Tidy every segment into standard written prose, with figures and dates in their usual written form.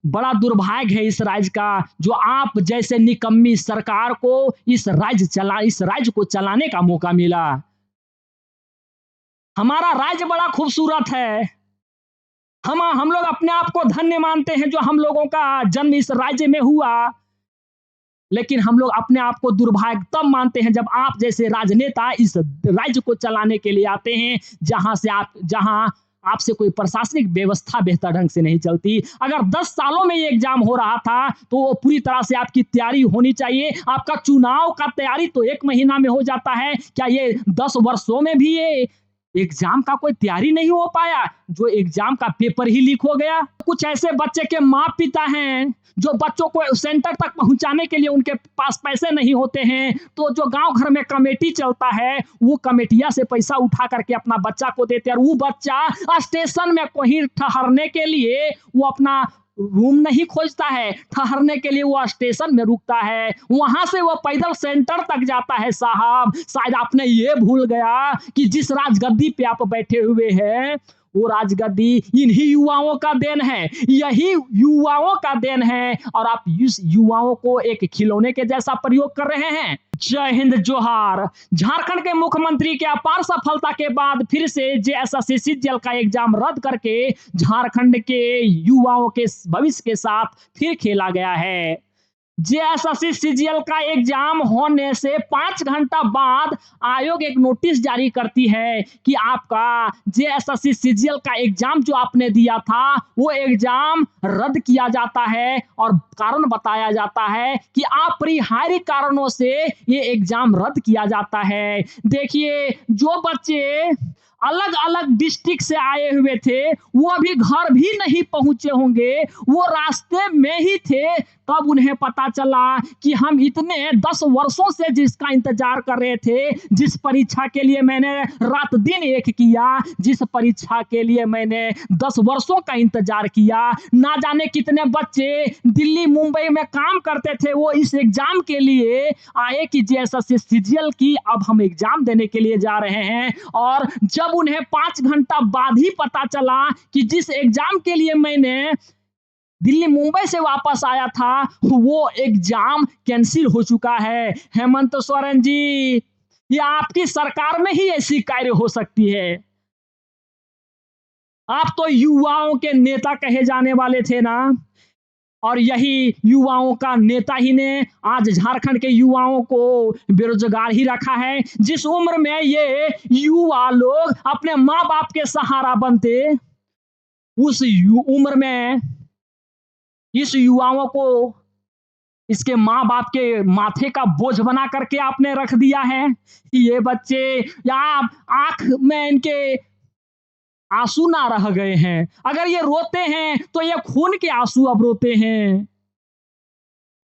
बड़ा दुर्भाग्य है इस राज्य का, जो आप जैसे निकम्मी सरकार को इस राज्य को चलाने का मौका मिला। हमारा राज्य बड़ा खूबसूरत है। हम लोग अपने आप को धन्य मानते हैं जो हम लोगों का जन्म इस राज्य में हुआ। लेकिन हम लोग अपने आप को दुर्भाग्य तब मानते हैं जब आप जैसे राजनेता इस राज्य को चलाने के लिए आते हैं, जहां आपसे कोई प्रशासनिक व्यवस्था बेहतर ढंग से नहीं चलती। अगर 10 सालों में ये एग्जाम हो रहा था, तो वो पूरी तरह से आपकी तैयारी होनी चाहिए। आपका चुनाव का तैयारी तो 1 महीना में हो जाता है, क्या ये 10 वर्षों में भी ये एग्जाम का कोई तैयारी नहीं हो पाया? जो एग्जाम का पेपर ही लीक हो गया। कुछ ऐसे बच्चे के माँ-पिता हैं, जो बच्चों को सेंटर तक पहुंचाने के लिए उनके पास पैसे नहीं होते हैं, तो जो गांव घर में कमेटी चलता है, वो कमेटिया से पैसा उठा करके अपना बच्चा को देते हैं, और वो बच्चा स्टेशन में कहीं ठहरने के लिए वो अपना रूम नहीं खोजता है, ठहरने के लिए वो स्टेशन में रुकता है, वहां से वो पैदल सेंटर तक जाता है। साहब, शायद आपने ये भूल गया कि जिस राजगद्दी पे आप बैठे हुए हैं, वो राजगद्दी इन्हीं युवाओं का देन है, यही युवाओं का देन है, और आप इस युवाओं को एक खिलौने के जैसा प्रयोग कर रहे हैं। जय हिंद, जोहार। झारखंड के मुख्यमंत्री के अपार सफलता के बाद फिर से जेएसएससी सीजीएल का एग्जाम रद्द करके झारखंड के युवाओं के भविष्य के साथ फिर खेला गया है। जेएसएससी सीजीएल का एग्जाम होने से 5 घंटा बाद आयोग एक नोटिस जारी करती है कि आपका जेएसएससी सीजीएल का एग्जाम जो आपने दिया था, वो एग्जाम रद्द किया जाता है, और कारण बताया जाता है कि अपरिहार्य कारणों से ये एग्जाम रद्द किया जाता है। देखिए, जो बच्चे अलग अलग डिस्ट्रिक्ट से आए हुए थे, वो अभी घर भी नहीं पहुंचे होंगे, वो रास्ते में ही थे, तब उन्हें पता चला कि हम इतने 10 वर्षों से जिसका इंतजार कर रहे थे, जिस परीक्षा के लिए मैंने रात दिन एक किया, जिस परीक्षा के लिए मैंने 10 वर्षों का इंतजार किया, ना जाने कितने बच्चे दिल्ली मुंबई में काम करते थे, वो इस एग्जाम के लिए आए कि जेएसएससी सीजीएल की अब हम एग्जाम देने के लिए जा रहे हैं। और जब उन्हें 5 घंटा बाद ही पता चला कि जिस एग्जाम के लिए मैंने दिल्ली मुंबई से वापस आया था, वो एग्जाम कैंसिल हो चुका है। हेमंत सोरेन जी, ये आपकी सरकार में ही ऐसी कार्य हो सकती है। आप तो युवाओं के नेता कहे जाने वाले थे ना, और यही युवाओं का नेता ही ने आज झारखंड के युवाओं को बेरोजगार ही रखा है। जिस उम्र में ये युवा लोग अपने माँ बाप के सहारा बनते, उस उम्र में इस युवाओं को इसके माँ बाप के माथे का बोझ बना करके आपने रख दिया है। ये बच्चे, या आंख में इनके आंसू ना रह गए हैं, अगर ये रोते हैं तो ये खून के आंसू अब रोते हैं।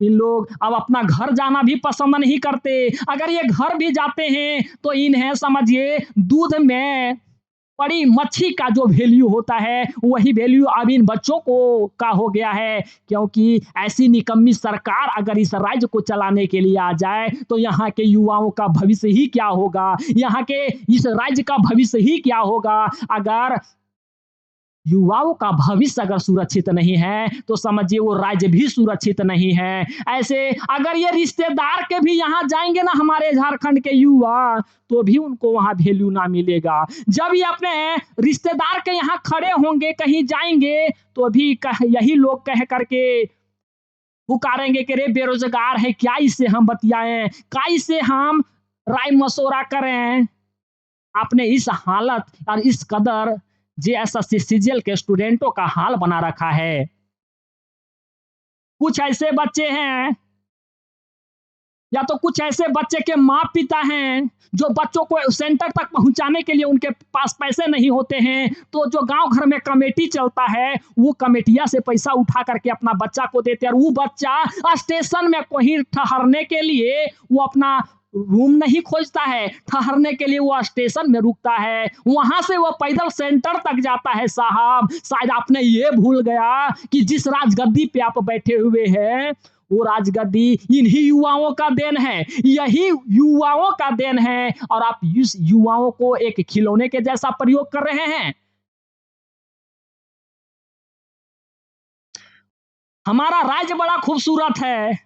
इन लोग अब अपना घर जाना भी पसंद नहीं करते, अगर ये घर भी जाते हैं तो इन्हें समझिए दूध में पड़ी मच्छी का जो वैल्यू होता है, वही वैल्यू अब इन बच्चों को का हो गया है। क्योंकि ऐसी निकम्मी सरकार अगर इस राज्य को चलाने के लिए आ जाए, तो यहाँ के युवाओं का भविष्य ही क्या होगा, यहाँ के इस राज्य का भविष्य ही क्या होगा। अगर युवाओं का भविष्य अगर सुरक्षित नहीं है, तो समझिए वो राज्य भी सुरक्षित नहीं है। ऐसे अगर ये रिश्तेदार के भी यहाँ जाएंगे ना, हमारे झारखंड के युवा, तो भी उनको वहां वैल्यू ना मिलेगा। जब ये अपने रिश्तेदार के यहाँ खड़े होंगे, कहीं जाएंगे, तो भी यही लोग कह करके पुकारेंगे कि रे बेरोजगार है, क्या इससे हम बतियाएं, क्या इससे हम राय मशोरा करें। आपने इस हालत और इस कदर जेएसएससी सीजीएल के स्टूडेंटों का हाल बना रखा है। कुछ ऐसे बच्चे हैं, या तो कुछ ऐसे बच्चे के माँ पिता हैं, जो बच्चों को सेंटर तक पहुंचाने के लिए उनके पास पैसे नहीं होते हैं, तो जो गांव घर में कमेटी चलता है, वो कमेटिया से पैसा उठा करके अपना बच्चा को देते हैं, और वो बच्चा स्टेशन में कहीं ठहरने के लिए वो अपना रूम नहीं खोजता है, ठहरने के लिए वो स्टेशन में रुकता है, वहां से वो पैदल सेंटर तक जाता है। साहब, शायद आपने ये भूल गया कि जिस राजगद्दी पे आप बैठे हुए हैं, वो राजगद्दी इन्हीं युवाओं का देन है, यही युवाओं का देन है, और आप इस युवाओं को एक खिलौने के जैसा प्रयोग कर रहे हैं। हमारा राज्य बड़ा खूबसूरत है।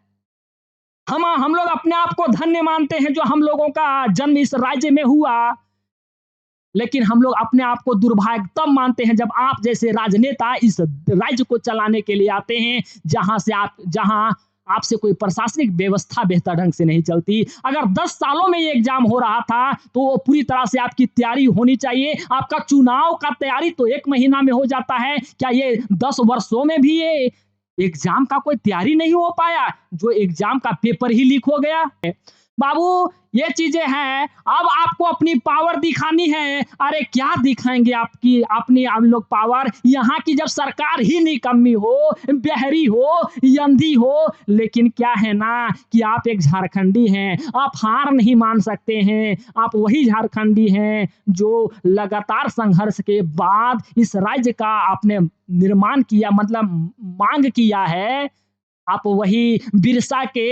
हम लोग अपने आप को धन्य मानते हैं जो हम लोगों का जन्म इस राज्य में हुआ, लेकिन हम लोग अपने आप को दुर्भाग्य तब मानते हैं जब आप जैसे राजनेता इस राज्य को चलाने के लिए आते हैं, जहां आपसे कोई प्रशासनिक व्यवस्था बेहतर ढंग से नहीं चलती। अगर 10 सालों में ये एग्जाम हो रहा था, तो वो पूरी तरह से आपकी तैयारी होनी चाहिए। आपका चुनाव का तैयारी तो 1 महीना में हो जाता है, क्या ये 10 वर्षों में भी ये एग्जाम का कोई तैयारी नहीं हो पाया, जो एग्जाम का पेपर ही लीक हो गया है? बाबू, ये चीजें हैं। अब आपको अपनी पावर दिखानी है। अरे क्या दिखाएंगे आपकी अपनी आप लोग पावर? यहाँ की जब सरकार ही निकम्मी हो, बहरी हो, अंधी हो, लेकिन क्या है ना कि आप एक झारखंडी हैं, आप हार नहीं मान सकते हैं। आप वही झारखंडी हैं जो लगातार संघर्ष के बाद इस राज्य का आपने निर्माण किया, मतलब मांग किया है। आप वही बिरसा के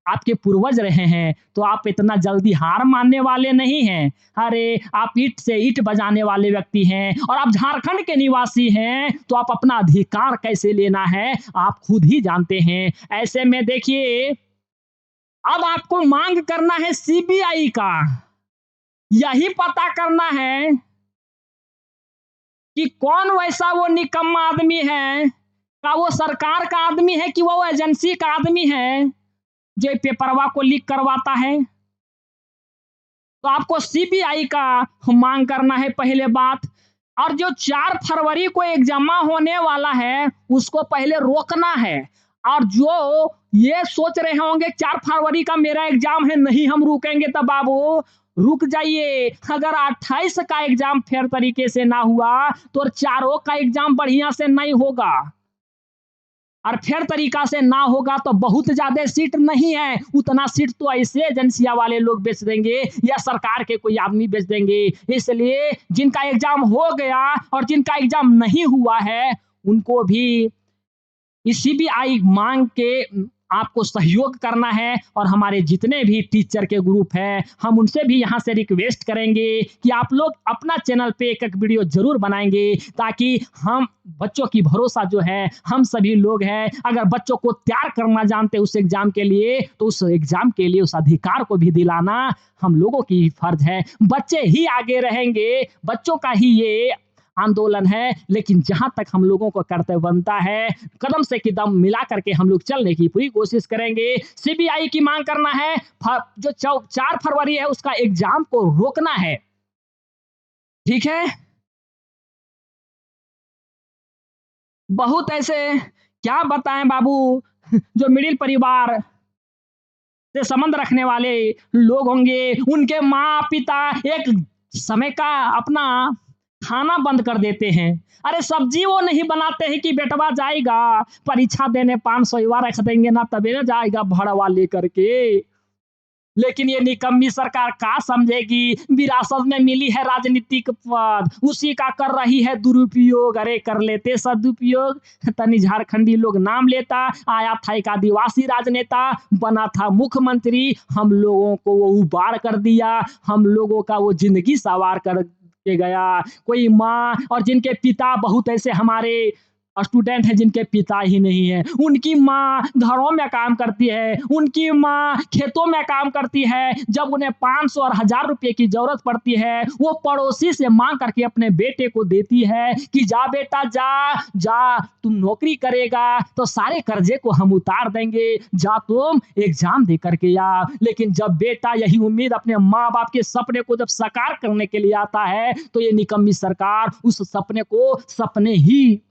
आपके पूर्वज रहे हैं, तो आप इतना जल्दी हार मानने वाले नहीं हैं। अरे, आप ईंट से ईंट बजाने वाले व्यक्ति हैं और आप झारखंड के निवासी हैं, तो आप अपना अधिकार कैसे लेना है, आप खुद ही जानते हैं। ऐसे में देखिए, अब आपको मांग करना है सीबीआई का। यही पता करना है कि कौन वैसा वो निकम्मा आदमी है, क्या वो सरकार का आदमी है कि वो एजेंसी का आदमी है जो पेपरवा को लीक करवाता है। तो आपको सीबीआई का मांग करना है पहले बात। और जो 4 फरवरी को एग्जाम होने वाला है, उसको पहले रोकना है। और जो ये सोच रहे होंगे 4 फरवरी का मेरा एग्जाम है, नहीं हम रुकेंगे, तो बाबू रुक जाइए। अगर 28 का एग्जाम फेयर तरीके से ना हुआ, तो चारों का एग्जाम बढ़िया से नहीं होगा। और फेयर तरीका से ना होगा तो बहुत ज्यादा सीट नहीं है, उतना सीट तो ऐसे एजेंसिया वाले लोग बेच देंगे या सरकार के कोई आदमी बेच देंगे। इसलिए जिनका एग्जाम हो गया और जिनका एग्जाम नहीं हुआ है, उनको भी सीबीआई मांग के आपको सहयोग करना है। और हमारे जितने भी टीचर के ग्रुप हैं, हम उनसे भी यहाँ से रिक्वेस्ट करेंगे कि आप लोग अपना चैनल पे एक वीडियो जरूर बनाएंगे, ताकि हम बच्चों की भरोसा जो है हम सभी लोग हैं। अगर बच्चों को तैयार करना जानते उस एग्जाम के लिए, तो उस एग्जाम के लिए उस अधिकार को भी दिलाना हम लोगों की फर्ज है। बच्चे ही आगे रहेंगे, बच्चों का ही ये आंदोलन है। लेकिन जहां तक हम लोगों को कर्तव्य बनता है, कदम से कदम मिला करके हम लोग चलने की पूरी कोशिश करेंगे। सीबीआई की मांग करना है, जो 4 फरवरी है उसका एग्जाम को रोकना है। ठीक है, बहुत ऐसे क्या बताएं बाबू, जो मिडिल परिवार से संबंध रखने वाले लोग होंगे, उनके माँ पिता एक समय का अपना खाना बंद कर देते हैं। अरे सब्जी वो नहीं बनाते हैं कि बेटवा जाएगा परीक्षा देने, 500 रख देंगे ना तबे ना जाएगा भड़वा लेकर के। लेकिन ये निकम्मी सरकार का समझेगी, विरासत में मिली है राजनीतिक पद, उसी का कर रही है दुरुपयोग। अरे कर लेते सदुपयोग, तनी झारखंडी लोग नाम लेता। आया था एक आदिवासी राजनेता, बना था मुख्यमंत्री, हम लोगों को वो उबार कर दिया, हम लोगों का वो जिंदगी सवार कर के गया। कोई माँ और जिनके पिता, बहुत ऐसे हमारे स्टूडेंट हैं जिनके पिता ही नहीं है, उनकी माँ घरों में काम करती है, उनकी माँ खेतों में काम करती है। जब उन्हें 500 और 1000 रुपए की जरूरत पड़ती है, वो पड़ोसी से मांग करके अपने बेटे को देती है कि जा बेटा जा जा, तुम नौकरी करेगा तो सारे कर्जे को हम उतार देंगे, जा तुम एग्जाम दे करके आ। लेकिन जब बेटा यही उम्मीद अपने माँ बाप के सपने को जब साकार करने के लिए आता है, तो ये निकम्मी सरकार उस सपने को सपने ही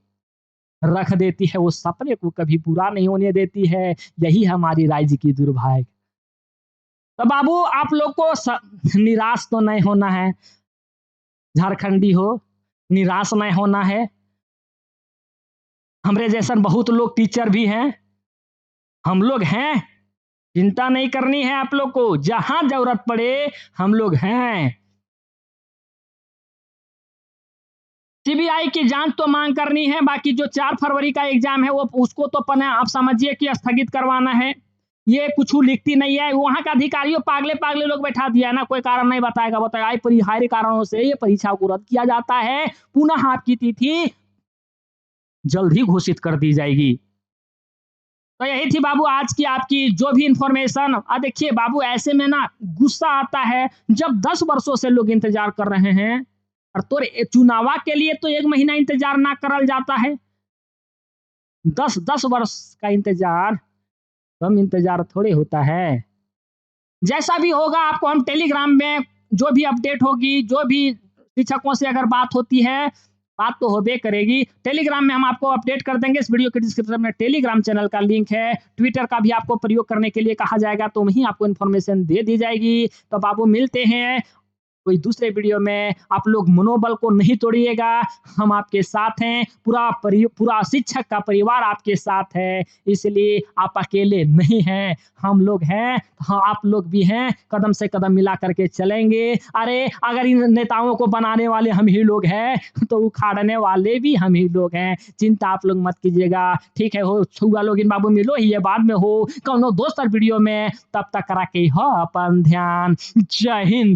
रख देती है, वो सपने को कभी पूरा नहीं होने देती है। यही हमारी राज्य की दुर्भाग्य। तो बाबू आप लोग को निराश तो नहीं होना है, झारखंडी हो, निराश नहीं होना है। हमरे जैसन बहुत लोग टीचर भी हैं, हम लोग हैं, चिंता नहीं करनी है आप लोग को, जहां जरूरत पड़े हम लोग हैं। सीबीआई की जांच तो मांग करनी है, बाकी जो 4 फरवरी का एग्जाम है वो उसको तो पने आप समझिए कि स्थगित करवाना है। ये कुछ लिखती नहीं है, वहां का अधिकारियों पागले पागले लोग बैठा दिया है ना, कोई कारण नहीं बताएगा, बताएगा अपरिहार्य कारणों से ये परीक्षा को रद्द किया जाता है, पुनः आपकी तिथि जल्द ही घोषित कर दी जाएगी। तो यही थी बाबू आज की आपकी जो भी इंफॉर्मेशन। देखिए बाबू, ऐसे में ना गुस्सा आता है जब 10 वर्षों से लोग इंतजार कर रहे हैं और तोरे चुनावा के लिए तो 1 महीना इंतजार ना करल जाता है। 10 वर्ष का इंतजार कम इंतजार थोड़े होता है। जैसा भी होगा आपको हम टेलीग्राम में जो भी अपडेट होगी, जो भी शिक्षकों से अगर बात होती है, बात तो होबे करेगी। टेलीग्राम में हम आपको अपडेट कर देंगे। इस वीडियो के डिस्क्रिप्शन में टेलीग्राम चैनल का लिंक है। ट्विटर का भी आपको प्रयोग करने के लिए कहा जाएगा, तो वहीं आपको इन्फॉर्मेशन दे दी जाएगी। तो बाबू मिलते हैं कोई दूसरे वीडियो में। आप लोग मनोबल को नहीं तोड़िएगा, हम आपके साथ हैं। पूरा शिक्षक का परिवार आपके साथ है, इसलिए आप अकेले नहीं हैं, हम लोग हैं। हाँ, आप लोग भी हैं, कदम से कदम मिला करके चलेंगे। अरे अगर इन नेताओं को बनाने वाले हम ही लोग हैं, तो उखाड़ने वाले भी हम ही लोग हैं। चिंता आप लोग मत कीजिएगा, ठीक है। हो छुआ लोग इन बाबू मिलो ही, ये बाद में हो कौनो दोस्त वीडियो में। तब तक रखे हो अपन ध्यान। जय हिंद।